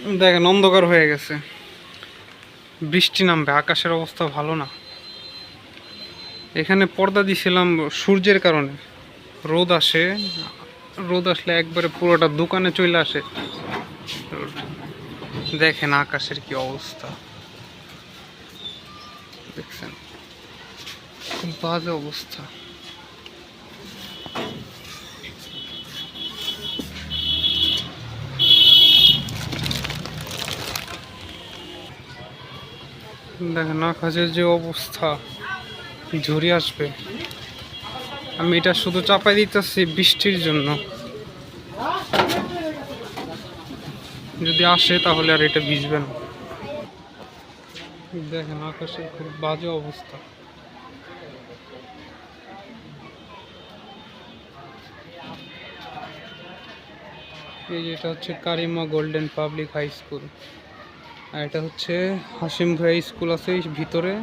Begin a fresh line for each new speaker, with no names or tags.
দেখেন অন্ধকার হয়ে গেছে, বৃষ্টি নামবে, আকাশের অবস্থা ভালো না। এখানে পর্দা দিছিলাম সূর্যের কারণে, রোদ আসে, রোদ আসলে একবারে পুরোটা দোকানে চলে আসে। দেখেন আকাশের কি অবস্থা, দেখছেন খুব বাজে অবস্থা। দেখেন আকাশের যে অবস্থা, ঝড়ি আসবে। আমি এটা শুধু চাপাই দিতেছি বৃষ্টির জন্য, যদি আসে তাহলে আর এটা ভিজবে না। দেখেন আকাশের খুব বাজে অবস্থা। এই যেটা হচ্ছে কারিমা গোল্ডেন পাবলিক হাই স্কুল, আর এটা হচ্ছে হাসিম ভাই স্কুল আছে ভিতরে।